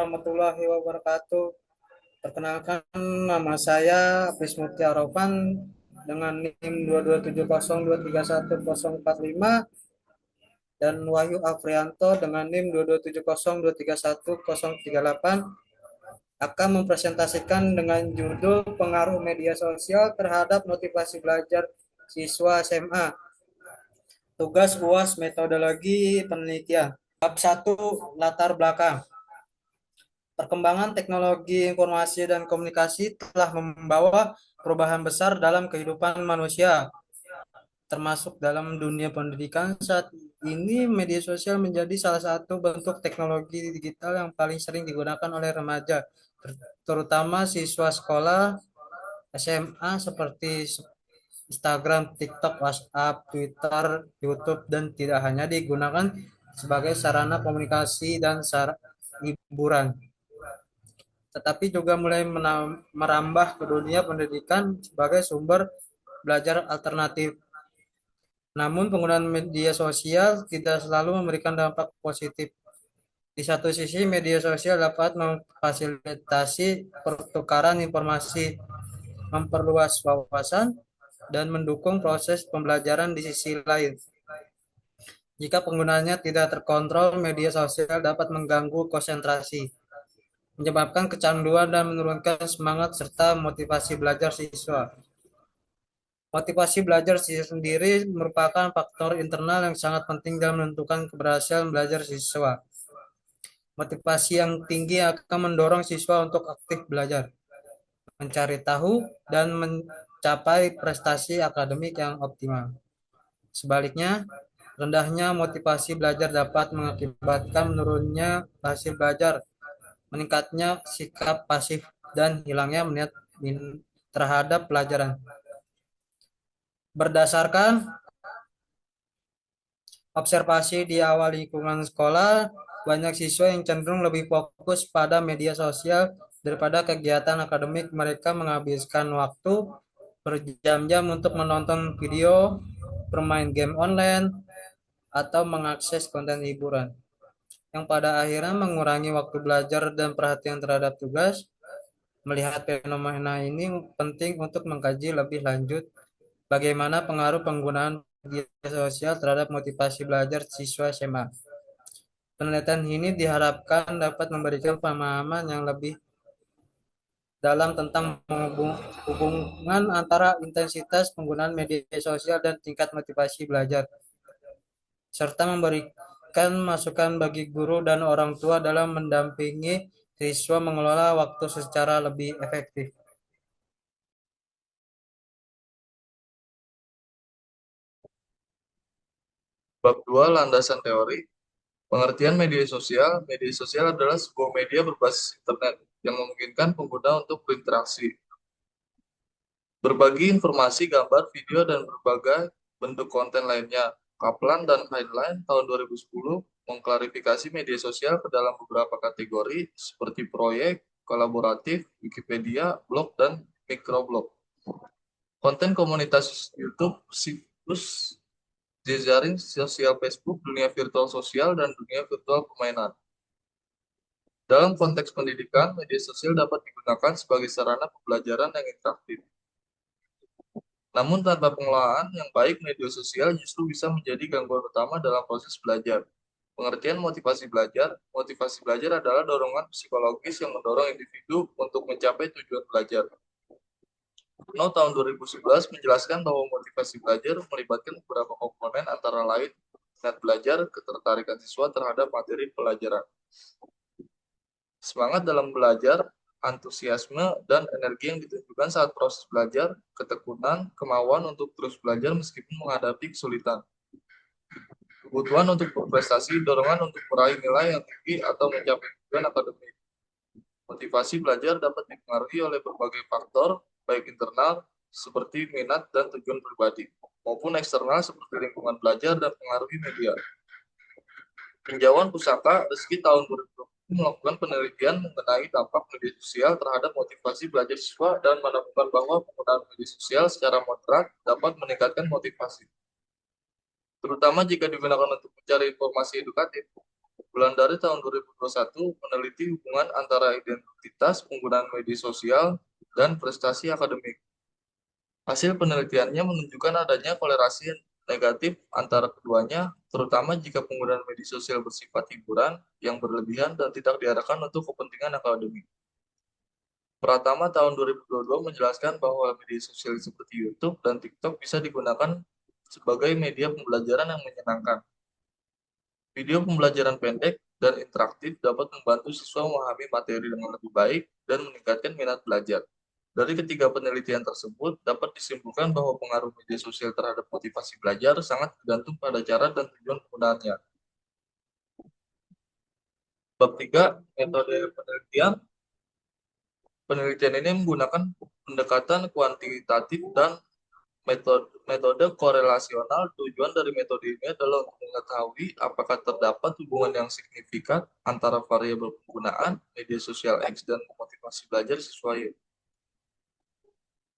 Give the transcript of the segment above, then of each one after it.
warahmatullahi wabarakatuh. Perkenalkan, nama saya Apris Mufti Arofan dengan NIM 22702310045 dan Wahyu Afrianto dengan NIM 22702310038 akan mempresentasikan dengan judul Pengaruh Media Sosial Terhadap Motivasi Belajar Siswa SMA. Tugas UAS Metodologi Penelitian. Bab 1, Latar Belakang. Perkembangan teknologi informasi dan komunikasi telah membawa perubahan besar dalam kehidupan manusia, termasuk dalam dunia pendidikan. Saat ini, media sosial menjadi salah satu bentuk teknologi digital yang paling sering digunakan oleh remaja, terutama siswa sekolah SMA seperti Instagram, TikTok, WhatsApp, Twitter, YouTube, dan tidak hanya digunakan sebagai sarana komunikasi dan hiburan, tetapi juga mulai merambah ke dunia pendidikan sebagai sumber belajar alternatif. Namun, penggunaan media sosial tidak selalu memberikan dampak positif. Di satu sisi, media sosial dapat memfasilitasi pertukaran informasi, memperluas wawasan, dan mendukung proses pembelajaran. Di sisi lain, jika penggunaannya tidak terkontrol, media sosial dapat mengganggu konsentrasi, menyebabkan kecanduan dan menurunkan semangat serta motivasi belajar siswa. Motivasi belajar siswa sendiri merupakan faktor internal yang sangat penting dalam menentukan keberhasilan belajar siswa. Motivasi yang tinggi akan mendorong siswa untuk aktif belajar, mencari tahu, dan mencapai prestasi akademik yang optimal. Sebaliknya, rendahnya motivasi belajar dapat mengakibatkan menurunnya hasil belajar, meningkatnya sikap pasif, dan hilangnya minat terhadap pelajaran. Berdasarkan observasi di awal lingkungan sekolah, banyak siswa yang cenderung lebih fokus pada media sosial daripada kegiatan akademik. Mereka menghabiskan waktu berjam-jam untuk menonton video, bermain game online, atau mengakses konten hiburan, yang pada akhirnya mengurangi waktu belajar dan perhatian terhadap tugas. Melihat fenomena ini, penting untuk mengkaji lebih lanjut bagaimana pengaruh penggunaan media sosial terhadap motivasi belajar siswa SMA. Penelitian ini diharapkan dapat memberikan pemahaman yang lebih dalam tentang hubungan antara intensitas penggunaan media sosial dan tingkat motivasi belajar, serta memberikan masukan bagi guru dan orang tua dalam mendampingi siswa mengelola waktu secara lebih efektif. Bab 2, Landasan Teori. Pengertian media sosial. Media sosial adalah sebuah media berbasis internet yang memungkinkan pengguna untuk berinteraksi, berbagi informasi, gambar, video, dan berbagai bentuk konten lainnya. Kaplan dan Heinlein tahun 2010 mengklarifikasi media sosial ke dalam beberapa kategori seperti proyek, kolaboratif, Wikipedia, blog, dan mikroblog. Konten komunitas YouTube, situs jejaring sosial Facebook, dunia virtual sosial, dan dunia virtual permainan. Dalam konteks pendidikan, media sosial dapat digunakan sebagai sarana pembelajaran yang interaktif. Namun tanpa pengelolaan yang baik, media sosial justru bisa menjadi gangguan utama dalam proses belajar. Pengertian motivasi belajar adalah dorongan psikologis yang mendorong individu untuk mencapai tujuan belajar. No tahun 2011 menjelaskan bahwa motivasi belajar melibatkan beberapa komponen antara lain minat belajar, ketertarikan siswa terhadap materi pelajaran, semangat dalam belajar, antusiasme, dan energi yang ditunjukkan saat proses belajar, ketekunan, kemauan untuk terus belajar meskipun menghadapi kesulitan, kebutuhan untuk berprestasi, dorongan untuk meraih nilai yang tinggi atau mencapai tujuan akademik. Motivasi belajar dapat dipengaruhi oleh berbagai faktor, baik internal seperti minat dan tujuan pribadi, maupun eksternal seperti lingkungan belajar dan pengaruhi media. Tinjauan Pusaka Rezeki tahun 2020 melakukan penelitian mengenai dampak media sosial terhadap motivasi belajar siswa dan menemukan bahwa penggunaan media sosial secara moderat dapat meningkatkan motivasi, terutama jika digunakan untuk mencari informasi edukatif. Bulan dari tahun 2021 meneliti hubungan antara identitas penggunaan media sosial dan prestasi akademik. Hasil penelitiannya menunjukkan adanya kolerasi negatif antara keduanya, terutama jika penggunaan media sosial bersifat hiburan yang berlebihan dan tidak diarahkan untuk kepentingan akademik. Pratama tahun 2022 menjelaskan bahwa media sosial seperti YouTube dan TikTok bisa digunakan sebagai media pembelajaran yang menyenangkan. Video pembelajaran pendek dan interaktif dapat membantu siswa memahami materi dengan lebih baik dan meningkatkan minat belajar. Dari ketiga penelitian tersebut, dapat disimpulkan bahwa pengaruh media sosial terhadap motivasi belajar sangat tergantung pada cara dan tujuan penggunaannya. Bab 3, metode penelitian. Penelitian ini menggunakan pendekatan kuantitatif dan metode korelasional. Tujuan dari metode ini adalah untuk mengetahui apakah terdapat hubungan yang signifikan antara variabel penggunaan media sosial X dan motivasi belajar siswa Y.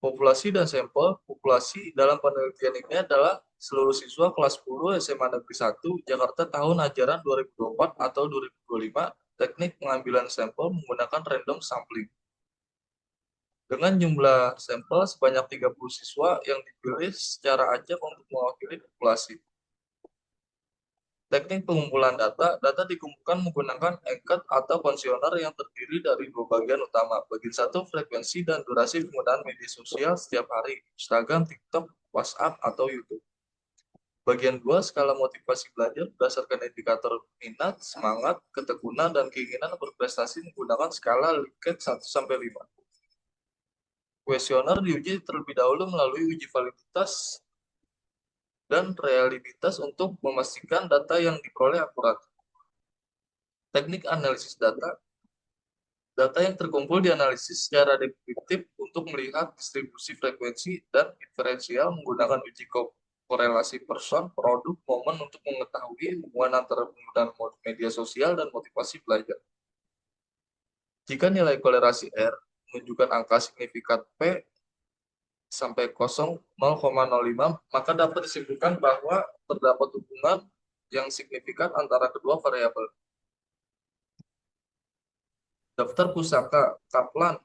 Populasi dan sampel. Populasi dalam penelitian ini adalah seluruh siswa kelas 10 SMA Negeri 1 Jakarta tahun ajaran 2024 atau 2025. Teknik pengambilan sampel menggunakan random sampling. Dengan jumlah sampel sebanyak 30 siswa yang dipilih secara acak untuk mewakili populasi. Teknik pengumpulan data. Data dikumpulkan menggunakan angket atau kuesioner yang terdiri dari dua bagian utama. Bagian satu, frekuensi dan durasi penggunaan media sosial setiap hari, Instagram, TikTok, WhatsApp, atau YouTube. Bagian dua, skala motivasi belajar berdasarkan indikator minat, semangat, ketekunan, dan keinginan berprestasi menggunakan skala Likert 1-5. Kuesioner diuji terlebih dahulu melalui uji validitas dan realitas untuk memastikan data yang diperoleh akurat. Teknik analisis data. Data yang terkumpul dianalisis secara deduktif untuk melihat distribusi frekuensi dan inferensial menggunakan uji korelasi person, produk, momen untuk mengetahui hubungan antara penggunaan media sosial dan motivasi belajar. Jika nilai kolerasi R menunjukkan angka signifikan P sampai 0,05, maka dapat disimpulkan bahwa terdapat hubungan yang signifikan antara kedua variabel. Daftar pusaka Kaplan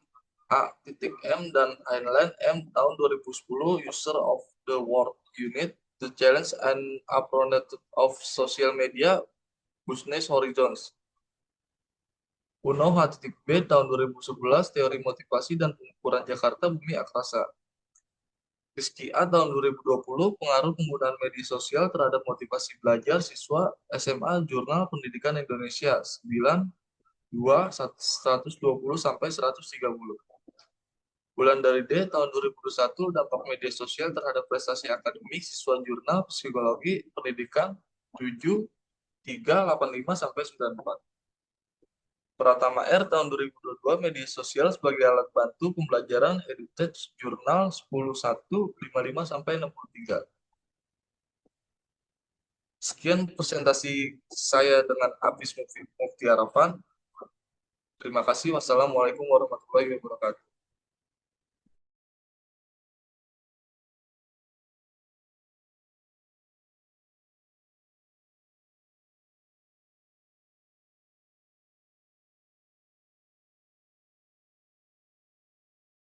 A.M dan Heinlein M tahun 2010, User of the Word Unit, The Challenge and Approach of Social Media, Business Horizons. Uno H.B tahun 2011, Teori Motivasi dan Pengukuran Jakarta Bumi Aksasa. Rizky A tahun 2020, Pengaruh Penggunaan Media Sosial terhadap Motivasi Belajar Siswa SMA Jurnal Pendidikan Indonesia 9/2/120 sampai 130. Bulan dari D tahun 2021, dampak media sosial terhadap prestasi akademik siswa Jurnal Psikologi Pendidikan 7/3/85 sampai 94. Pratama R tahun 2022, media sosial sebagai alat bantu pembelajaran Heritage Jurnal 10/1/55 sampai 63. Sekian presentasi saya dengan Abis Mufti Arafan. Terima kasih. Wassalamualaikum warahmatullahi wabarakatuh.